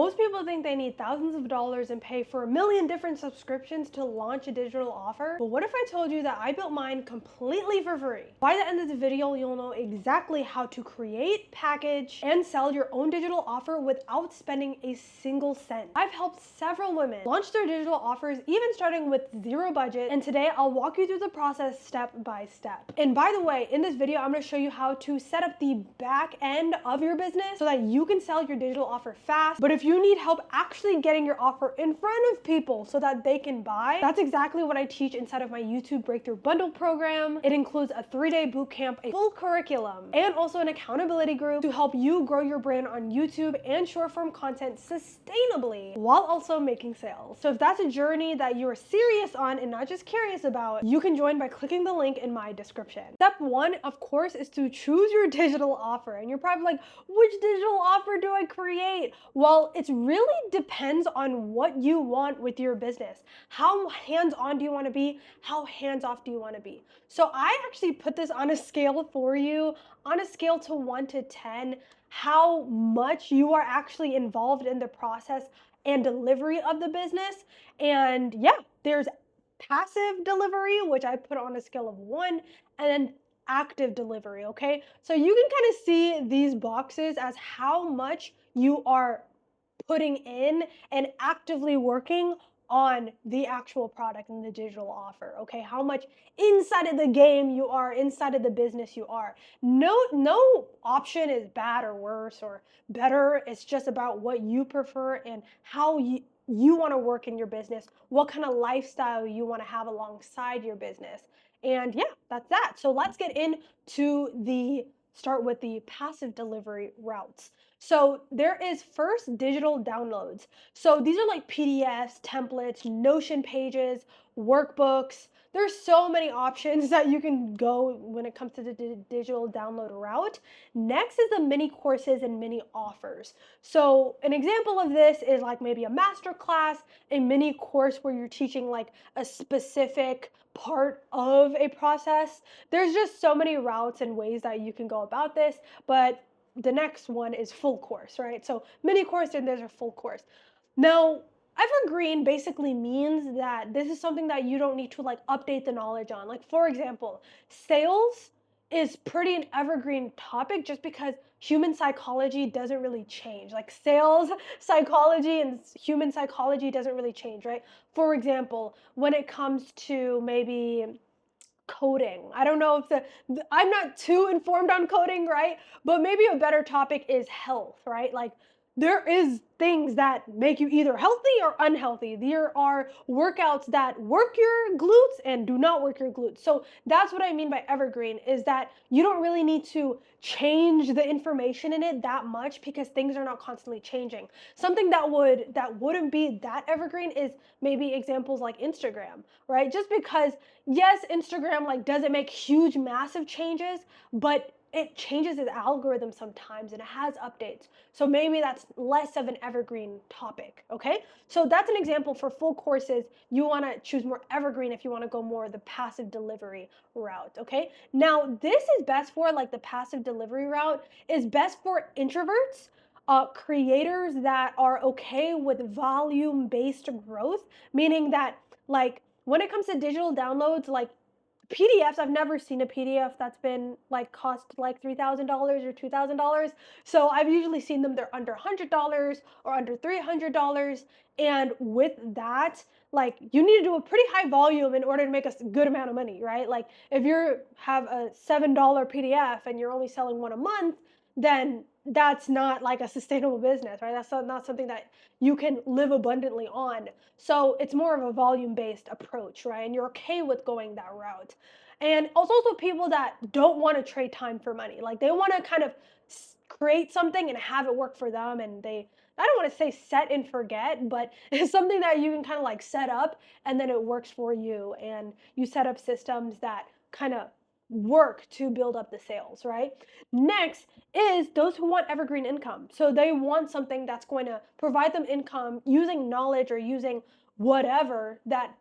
Most people think they need thousands of dollars and pay for a million different subscriptions to launch a digital offer. But what if I told you that I built mine completely for free? By the end of the video, you'll know exactly how to create, package, and sell your own digital offer without spending a single cent. I've helped several women launch their digital offers, even starting with zero budget. And today I'll walk you through the process step by step. And by the way, in this video, I'm going to show you how to set up the back end of your business so that you can sell your digital offer fast. But if you need help actually getting your offer in front of people so that they can buy, that's exactly what I teach inside of my YouTube Breakthrough Bundle program. It includes a 3-day bootcamp, a full curriculum, and also an accountability group to help you grow your brand on YouTube and short form content sustainably while also making sales. So if that's a journey that you are serious on and not just curious about, you can join by clicking the link in my description. Step 1, of course, is to choose your digital offer. And you're probably like, which digital offer do I create? Well, it really depends on what you want with your business. How hands-on do you want to be? How hands-off do you want to be? So I actually put this on a scale for you, on a scale to 1 to 10, how much you are actually involved in the process and delivery of the business. And yeah, there's passive delivery, which I put on a scale of 1, and then active delivery, okay? So you can kind of see these boxes as how much you are putting in and actively working on the actual product and the digital offer, okay? How much inside of the game you are, inside of the business you are. No option is bad or worse or better. It's just about what you prefer and how you want to work in your business, what kind of lifestyle you want to have alongside your business. And yeah, that's that. So let's get into start with the passive delivery routes. So there is first digital downloads. So these are like PDFs, templates, Notion pages, workbooks. There's so many options that you can go when it comes to the digital download route. Next is the mini courses and mini offers. So an example of this is like maybe a master class, a mini course where you're teaching like a specific part of a process. There's just so many routes and ways that you can go about this, but the next one is full course, right? So mini course and there's a full course. Now, evergreen basically means that this is something that you don't need to like update the knowledge on. Like for example, sales is pretty an evergreen topic just because human psychology doesn't really change. Like sales psychology and human psychology doesn't really change, right? For example, when it comes to maybe coding. I don't know if I'm not too informed on coding, right? But maybe a better topic is health, right? Like there is things that make you either healthy or unhealthy. There are workouts that work your glutes and do not work your glutes. So that's what I mean by evergreen, is that you don't really need to change the information in it that much because things are not constantly changing. Something that wouldn't be that evergreen is maybe examples like Instagram, right? Just because yes, Instagram like doesn't make huge massive changes, but it changes its algorithm sometimes and it has updates. So maybe that's less of an evergreen topic, okay? So that's an example for full courses. You want to choose more evergreen if you want to go more the passive delivery route, okay? Now, this is best for like the passive delivery route is best for introverts, creators that are okay with volume-based growth, meaning that like when it comes to digital downloads, like PDFs, I've never seen a PDF that's been like cost like $3,000 or $2,000. So I've usually seen them, they're under $100 or under $300. And with that, like you need to do a pretty high volume in order to make a good amount of money, right? Like if you have a $7 PDF and you're only selling one a month, then that's not like a sustainable business, right? That's not something that you can live abundantly on. So it's more of a volume-based approach, right? And you're okay with going that route. And also people that don't want to trade time for money. Like they want to kind of create something and have it work for them. And I don't want to say set and forget, but it's something that you can kind of like set up and then it works for you. And you set up systems that kind of work to build up the sales, right? Next is those who want evergreen income. So they want something that's going to provide them income using knowledge or using whatever that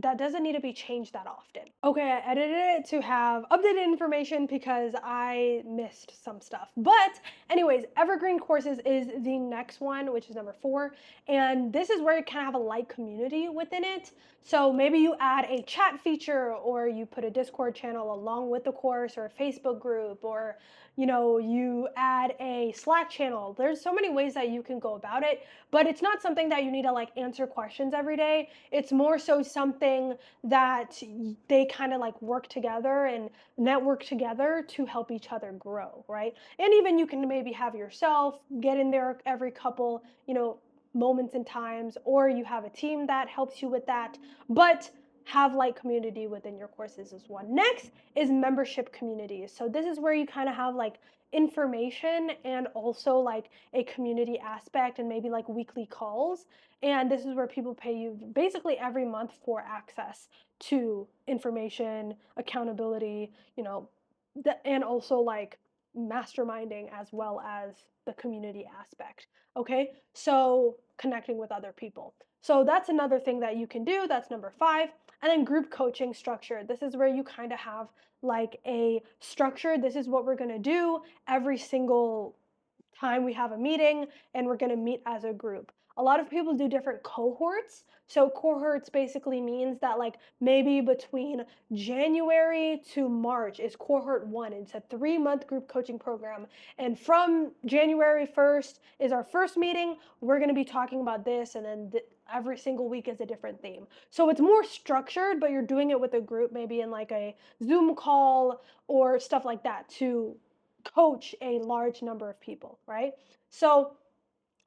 that doesn't need to be changed that often. Okay, I edited it to have updated information because I missed some stuff. But anyways, evergreen courses is the next one, which is number 4. And this is where you kind of have a light community within it. So maybe you add a chat feature, or you put a Discord channel along with the course, or a Facebook group, or you add a Slack channel. There's so many ways that you can go about it, but it's not something that you need to like answer questions every day. It's more so something that they kind of like work together and network together to help each other grow, right? And even you can maybe have yourself get in there every couple, moments and times, or you have a team that helps you with that, but have like community within your courses as well. Next is membership communities. So this is where you kind of have like information and also like a community aspect and maybe like weekly calls. And this is where people pay you basically every month for access to information, accountability, and also like masterminding as well as the community aspect. Okay, so connecting with other people. So that's another thing that you can do. That's number 5. And then group coaching structure. This is where you kind of have like a structure. This is what we're going to do every single time we have a meeting, and we're going to meet as a group. A lot of people do different cohorts. So cohorts basically means that like maybe between January to March is cohort 1. It's a 3-month group coaching program. And from January 1st is our first meeting. We're going to be talking about this, and then every single week is a different theme. So it's more structured, but you're doing it with a group, maybe in like a Zoom call or stuff like that, to coach a large number of people, right? So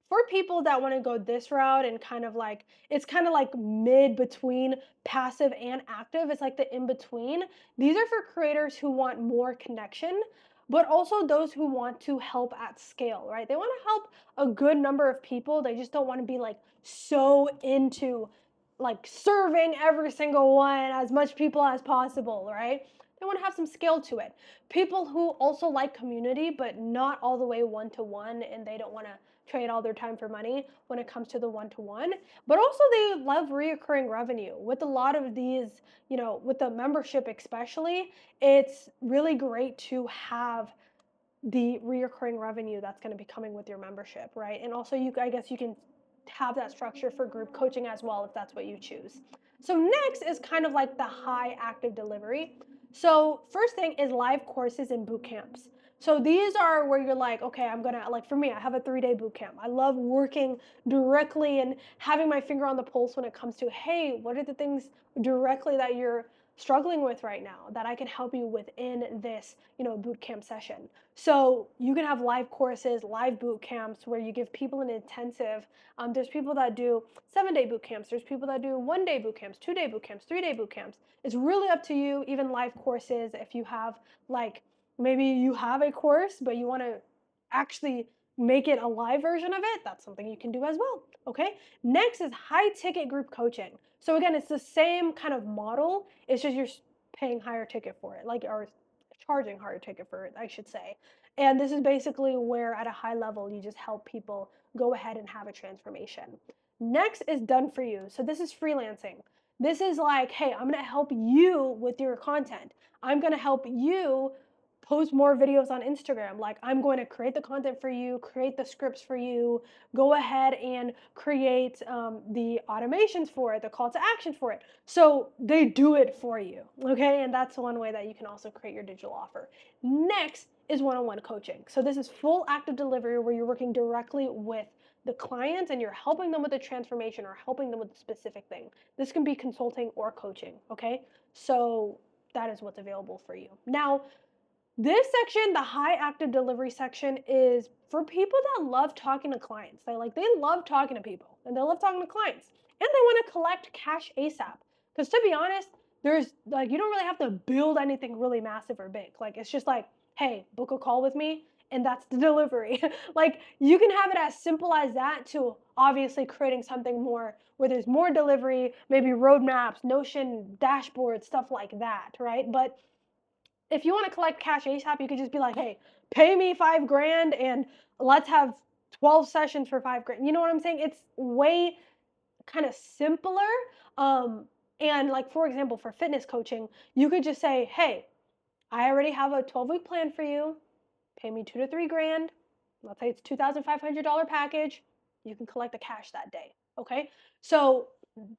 for people that want to go this route and kind of like, it's kind of like mid between passive and active, it's like the in between. These are for creators who want more connection, but also those who want to help at scale, right? They want to help a good number of people. They just don't want to be like so into like serving every single one, as much people as possible, right? They want to have some scale to it. People who also like community, but not all the way one to one, and they don't want to trade all their time for money when it comes to the one-to-one, but also they love reoccurring revenue. With a lot of these, with the membership especially, it's really great to have the reoccurring revenue that's going to be coming with your membership, right? And also I guess you can have that structure for group coaching as well if that's what you choose. So next is kind of like the high active delivery. So first thing is live courses and boot camps. So these are where you're like, okay, I'm gonna, like for me, I have a 3-day boot camp. I love working directly and having my finger on the pulse when it comes to, hey, what are the things directly that you're struggling with right now that I can help you within this, boot camp session. So you can have live courses, live boot camps where you give people an intensive. There's people that do 7-day boot camps. There's people that do 1-day boot camps, 2-day boot camps, 3-day boot camps. It's really up to you. Even live courses, if you have like, maybe you have a course, but you want to actually make it a live version of it, that's something you can do as well. Okay. Next is high ticket group coaching. So again, it's the same kind of model. It's just you're paying higher ticket for it, like, or charging higher ticket for it, I should say. And this is basically where at a high level, you just help people go ahead and have a transformation. Next is done for you. So this is freelancing. This is like, hey, I'm going to help you with your content. I'm going to help you post more videos on Instagram. Like, I'm going to create the content for you, create the scripts for you, go ahead and create the automations for it, the call to action for it. So they do it for you, okay? And that's one way that you can also create your digital offer. Next is one-on-one coaching. So this is full active delivery where you're working directly with the client and you're helping them with a transformation or helping them with a specific thing. This can be consulting or coaching, okay? So that is what's available for you. Now, this section, the high active delivery section, is for people that love talking to clients. They love talking to people and they love talking to clients, and they want to collect cash ASAP. Because to be honest, there's like, you don't really have to build anything really massive or big. Like, it's just like, hey, book a call with me, and that's the delivery. Like, you can have it as simple as that to obviously creating something more where there's more delivery, maybe roadmaps, Notion, dashboards, stuff like that, right? But if you want to collect cash ASAP, you could just be like, hey, pay me $5,000 and let's have 12 sessions for $5,000. You know what I'm saying? It's way kind of simpler. And like, for example, for fitness coaching, you could just say, hey, I already have a 12-week plan for you. Pay me 2 to 3 grand. Let's say it's $2,500 package. You can collect the cash that day. Okay. So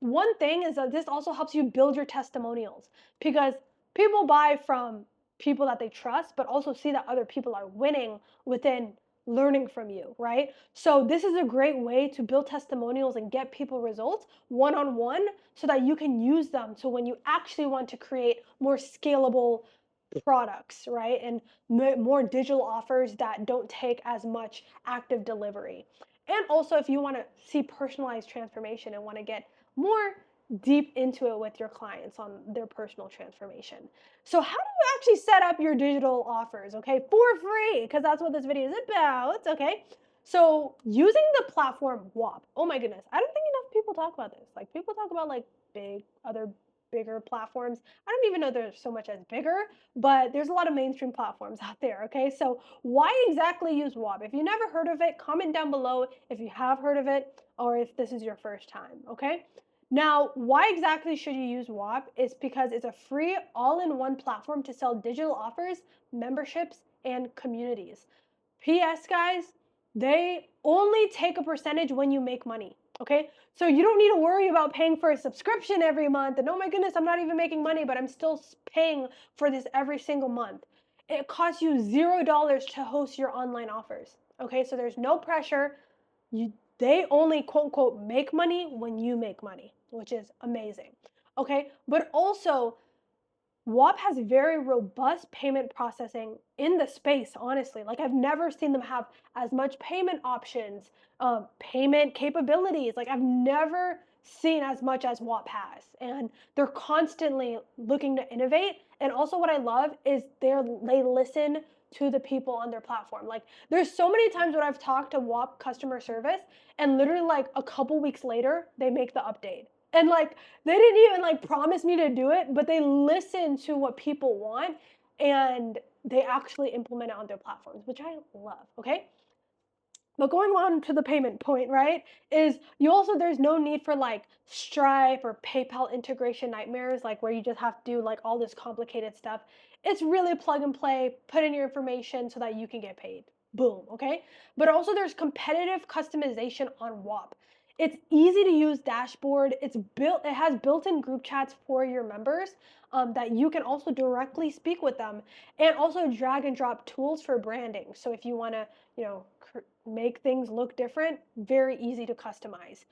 one thing is that this also helps you build your testimonials, because people buy from people that they trust, but also see that other people are winning within learning from you, right? So this is a great way to build testimonials and get people results one on one, so that you can use them. So when you actually want to create more scalable products, right? And more digital offers that don't take as much active delivery. And also, if you want to see personalized transformation and want to get more deep into it with your clients on their personal transformation. So, how do you actually set up your digital offers, okay, for free? Because that's what this video is about, okay? So, using the platform Whop, oh my goodness, I don't think enough people talk about this. Like, people talk about like other bigger platforms. I don't even know there's so much as bigger, but there's a lot of mainstream platforms out there, okay? So why exactly use Whop? If you never heard of it, comment down below if you have heard of it or if this is your first time, okay? Now, why exactly should you use Whop? It's because it's a free all-in-one platform to sell digital offers, memberships, and communities. PS, guys, they only take a percentage when you make money, okay? So you don't need to worry about paying for a subscription every month and, oh my goodness, I'm not even making money, but I'm still paying for this every single month. It costs you $0 to host your online offers, okay? So there's no pressure. They only quote unquote make money when you make money, which is amazing, okay? But also, Whop has very robust payment processing in the space, honestly. Like, I've never seen them have as much payment options, payment capabilities. Like, I've never seen as much as Whop has. And they're constantly looking to innovate. And also, what I love is they listen to the people on their platform. Like, there's so many times when I've talked to Whop customer service, and literally, like, a couple weeks later, they make the update. And like, they didn't even like promise me to do it, but they listen to what people want and they actually implement it on their platforms, which I love, okay? But going on to the payment point, right, is there's no need for like Stripe or PayPal integration nightmares, like where you just have to do like all this complicated stuff. It's really plug and play, put in your information so that you can get paid. Boom, okay? But also there's competitive customization on Whop. It's easy to use dashboard. It has built-in group chats for your members that you can also directly speak with them, and also drag and drop tools for branding. So if you want to, make things look different, very easy to customize.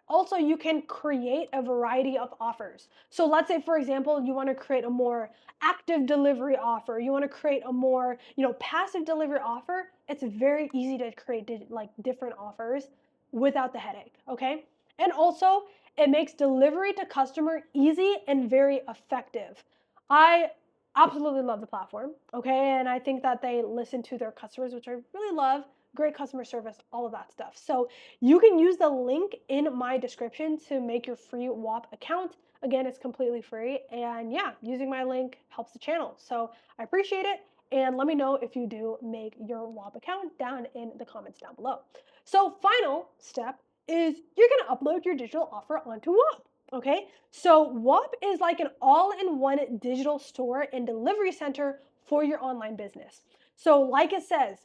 Also, you can create a variety of offers. So let's say, for example, you want to create a more active delivery offer. You want to create a more, passive delivery offer. It's very easy to create like different offers without the headache, okay? And also, it makes delivery to customer easy and very effective. I absolutely love the platform, okay? And I think that they listen to their customers, which I really love. Great customer service, all of that stuff. So you can use the link in my description to make your free Whop account. Again, it's completely free. And yeah, using my link helps the channel. So I appreciate it. And let me know if you do make your Whop account down in the comments down below. So final step is you're going to upload your digital offer onto Whop. Okay, so Whop is like an all-in-one digital store and delivery center for your online business. So like it says,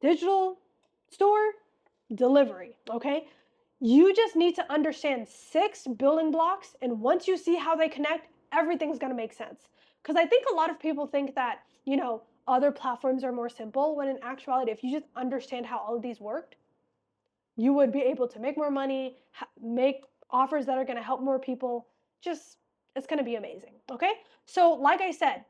digital store, delivery, okay? You just need to understand 6 building blocks, and once you see how they connect, everything's gonna make sense. Because I think a lot of people think that, other platforms are more simple, when in actuality, if you just understand how all of these worked, you would be able to make more money, make offers that are gonna help more people. It's gonna be amazing, okay? So, like I said,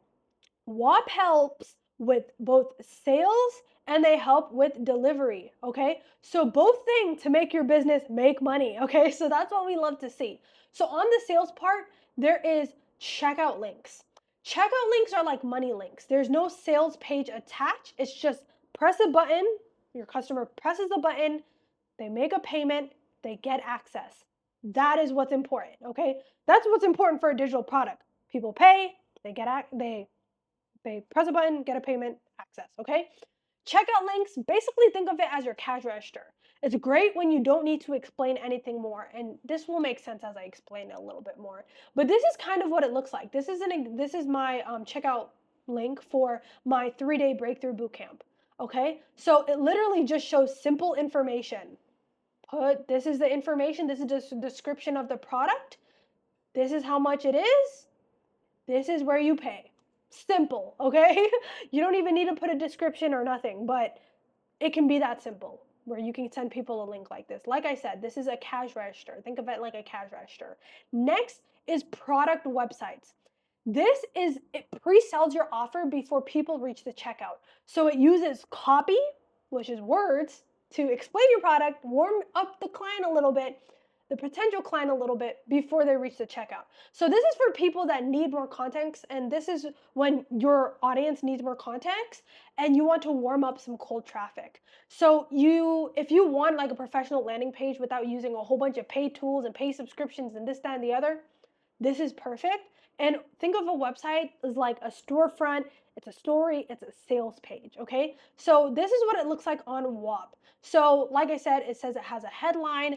Whop helps with both sales and they help with delivery, okay? So both things to make your business make money, okay? So that's what we love to see. So on the sales part, there is checkout links. Checkout links are like money links. There's no sales page attached. It's just press a button, your customer presses a button, they make a payment, they get access. That is what's important, okay? That's what's important for a digital product. People pay, they press a button, get a payment, access, okay? Checkout links, basically think of it as your cash register. It's great when you don't need to explain anything more, and this will make sense as I explain it a little bit more. But this is kind of what it looks like. This is my checkout link for my 3-day breakthrough bootcamp. Okay, so it literally just shows simple information. This is the information. This is just a description of the product. This is how much it is. This is where you pay. Simple, okay? You don't even need to put a description or nothing, but it can be that simple where you can send people a link like this. Like I said, this is a cash register. Think of it like a cash register. Next is product websites. It pre-sells your offer before people reach the checkout. So it uses copy, which is words, to explain your product, warm up the client a little bit, the potential client a little bit before they reach the checkout. So this is for people that need more context, and this is when your audience needs more context and you want to warm up some cold traffic. So if you want like a professional landing page without using a whole bunch of paid tools and paid subscriptions and this, that, and the other, this is perfect. And think of a website as like a storefront. It's a story, it's a sales page, okay? So this is what it looks like on Whop. So like I said, it says it has a headline,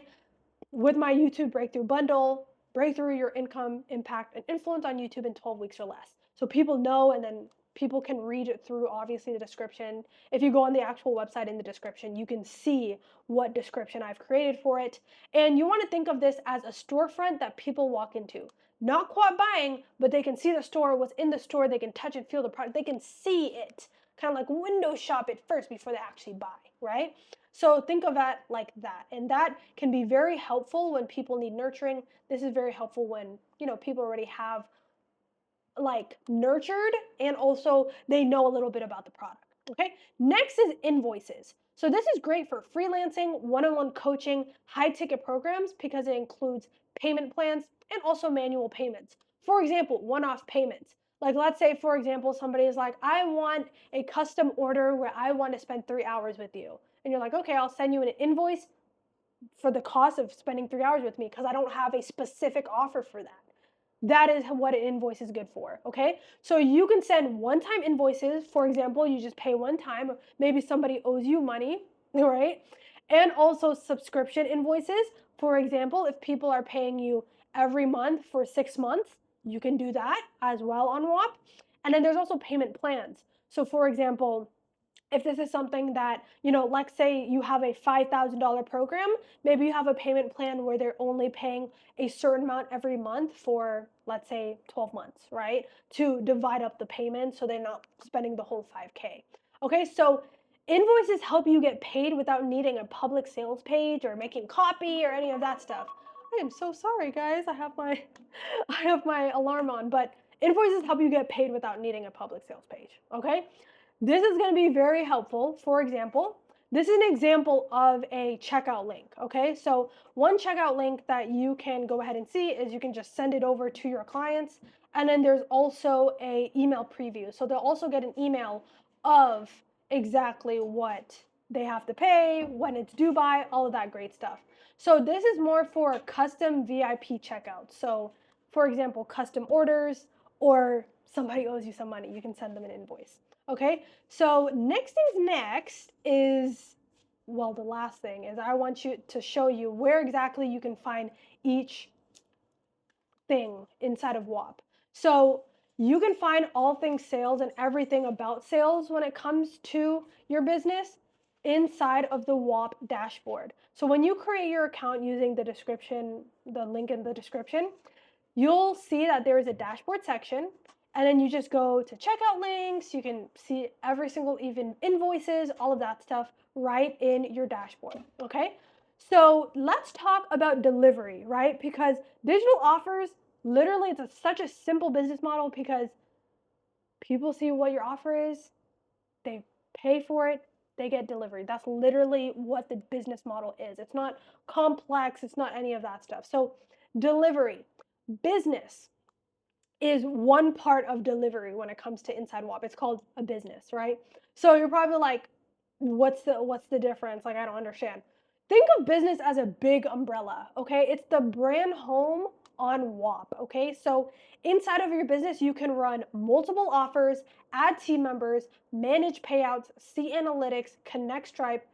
with my YouTube breakthrough bundle, break through your income, impact, and influence on YouTube in 12 weeks or less. So people know, and then people can read it through, obviously, the description. If you go on the actual website in the description, you can see what description I've created for it. And you want to think of this as a storefront that people walk into. Not quite buying, but they can see the store, what's in the store, they can touch and feel the product, they can see it. Kind of like window shop it first before they actually buy, right? So think of that like that. And that can be very helpful when people need nurturing. This is very helpful when, people already have like nurtured and also they know a little bit about the product. Okay. Next is Invoices. So this is great for freelancing, one-on-one coaching, high ticket programs because it includes payment plans and also manual payments. For example, one-off payments. Like let's say, for example, somebody is like, I want a custom order where I want to spend 3 hours with you. And you're like, okay, I'll send you an invoice for the cost of spending 3 hours with me because I don't have a specific offer for that. That is what an invoice is good for, okay? So you can send one-time invoices. For example, you just pay one time, or maybe somebody owes you money, right? And also subscription invoices. For example, if people are paying you every month for 6 months, you can do that as well on Whop. And then there's also payment plans. So for example, if this is something that, let's say you have a $5,000 program, maybe you have a payment plan where they're only paying a certain amount every month for, let's say, 12 months, right? To divide up the payment so they're not spending the whole 5K. Okay, so invoices help you get paid without needing a public sales page or making copy or any of that stuff. I am so sorry, guys. I have my alarm on, but invoices help you get paid without needing a public sales page, okay? This is going to be very helpful. For example, this is an example of a checkout link, okay? So one checkout link that you can go ahead and see is you can just send it over to your clients. And then there's also a email preview. So they'll also get an email of exactly what they have to pay, when it's due by, all of that great stuff. So this is more for custom VIP checkouts. So for example, custom orders, or somebody owes you some money, you can send them an invoice. Okay, so next is, well, the last thing is I want you to show you where exactly you can find each thing inside of Whop. So you can find all things sales and everything about sales when it comes to your business inside of the Whop dashboard. So when you create your account using the link in the description, you'll see that there is a dashboard section. And then you just go to checkout links. You can see every single even invoices, all of that stuff right in your dashboard, okay? So let's talk about delivery, right? Because digital offers, literally, it's such a simple business model because people see what your offer is, they pay for it, they get delivery. That's literally what the business model is. It's not complex. It's not any of that stuff. So delivery, business, is one part of delivery when it comes to inside Whop. It's called a business, right? So you're probably like, what's the difference? Like, I don't understand. Think of business as a big umbrella, okay? It's the brand home on Whop, okay? So inside of your business, you can run multiple offers, add team members, manage payouts, see analytics, connect Stripe,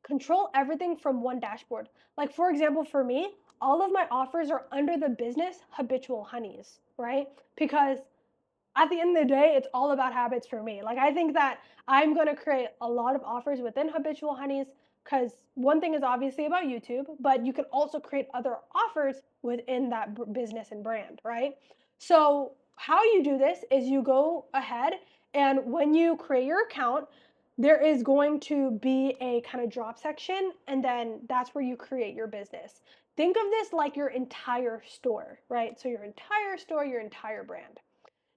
control everything from one dashboard. Like, for example, for me, all of my offers are under the business habitual honeys, right? Because at the end of the day, it's all about habits for me. Like, I think that I'm going to create a lot of offers within habitual honeys because one thing is obviously about YouTube, but you can also create other offers within that business and brand, right? So, how you do this is you go ahead and when you create your account, there is going to be a kind of drop section, and then that's where you create your business. Think of this like your entire store, right? So, your entire store, your entire brand.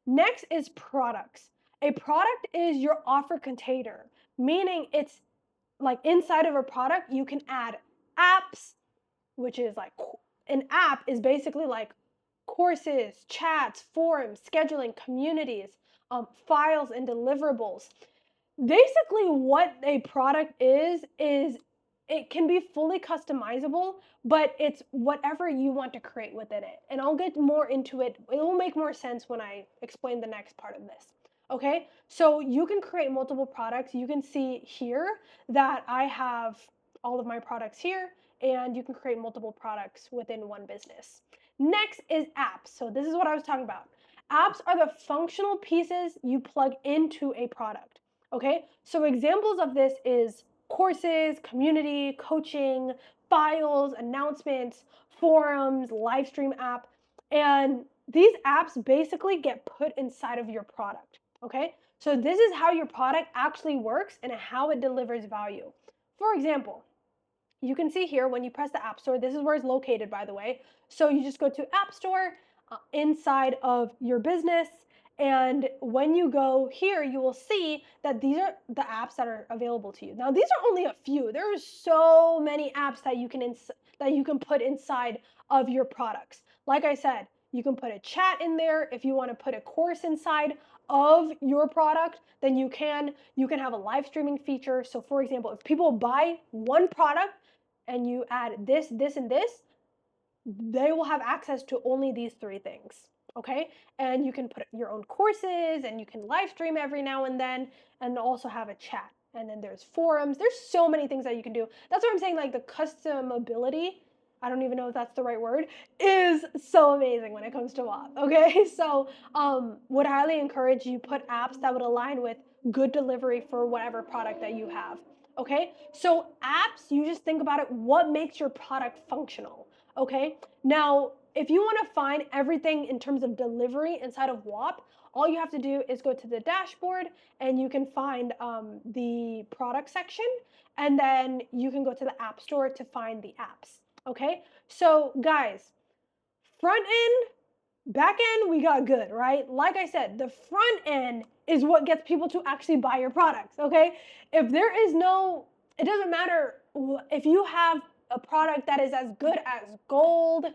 Next is products. A product is your offer container, meaning it's like inside of a product, you can add apps, which is like an app is basically like courses, chats, forums, scheduling, communities, files, and deliverables. Basically, what a product is it can be fully customizable, but it's whatever you want to create within it. And I'll get more into it. It will make more sense when I explain the next part of this. Okay, so you can create multiple products. You can see here that I have all of my products here, and you can create multiple products within one business. Next is apps. So this is what I was talking about. Apps are the functional pieces you plug into a product. Okay, so examples of this is courses, community, coaching, files, announcements, forums, live stream app, and these apps basically get put inside of your product. Okay, so this is how your product actually works and how it delivers value. For example, you can see here when you press the App Store, this is where it's located, by the way. So you just go to App Store inside of your business. And when you go here, you will see that these are the apps that are available to you. Now, these are only a few. There are so many apps that you can put inside of your products. Like I said, you can put a chat in there. If you want to put a course inside of your product, then you can. You can have a live streaming feature. So, for example, if people buy one product, and you add this, this, and this, they will have access to only these three things. Okay, and you can put your own courses and you can live stream every now and also have a chat. And then there's forums. There's so many things that you can do. That's what I'm saying, like the customability, I don't even know if that's the right word, is so amazing when it comes to Whop. Okay, so would highly encourage you put apps that would align with good delivery for whatever product that you have. Okay, so apps, you just think about it, what makes your product functional? Okay, now if you want to find everything in terms of delivery inside of Whop, all you have to do is go to the dashboard and you can find the product section, and then you can go to the App Store to find the apps. Okay, so guys, front end, back end, we got good, right? Like I said, the front end is what gets people to actually buy your products. Okay, if there is no, it doesn't matter if you have a product that is as good as gold,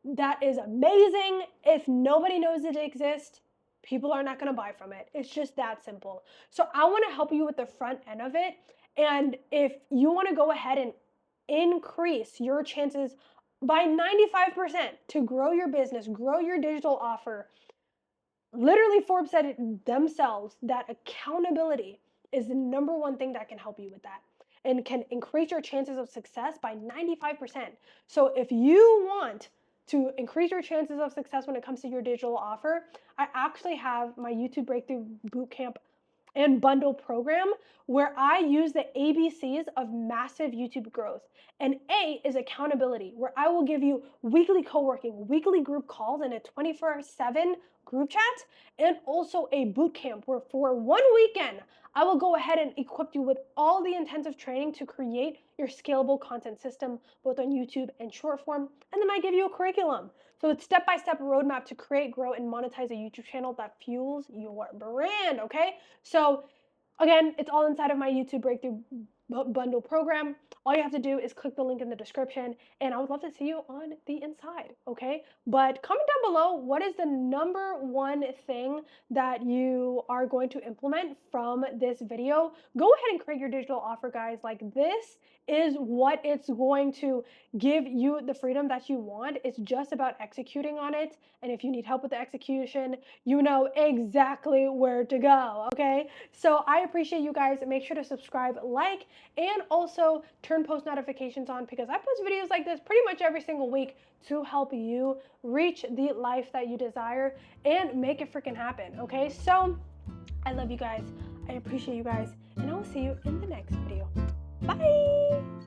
that is amazing. If nobody knows it exists, people are not going to buy from it. It's just that simple. So I want to help you with the front end of it. And if you want to go ahead and increase your chances by 95% to grow your business, grow your digital offer, literally Forbes said it themselves that accountability is the number one thing that can help you with that and can increase your chances of success by 95%. So if you want to increase your chances of success when it comes to your digital offer, I actually have my YouTube Breakthrough Bootcamp and bundle program where I use the ABCs of massive YouTube growth. And A is accountability, where I will give you weekly co-working, weekly group calls, and a 24/7 group chat, and also a boot camp where for one weekend, I will go ahead and equip you with all the intensive training to create your scalable content system, both on YouTube and short form. And then I give you a curriculum. So it's step-by-step roadmap to create, grow, and monetize a YouTube channel that fuels your brand, okay? So again, it's all inside of my YouTube Breakthrough Bundle program. All you have to do is click the link in the description, and I would love to see you on the inside, okay? But comment down below, what is the number one thing that you are going to implement from this video? Go ahead and create your digital offer, guys. Like, this is what it's going to give you the freedom that you want. It's just about executing on it. And if you need help with the execution, you know exactly where to go, okay? So I appreciate you guys. Make sure to subscribe, like, and also turn post notifications on, because I post videos like this pretty much every single week to help you reach the life that you desire and make it freaking happen, okay? So I love you guys. I appreciate you guys, and I will see you in the next video. Bye!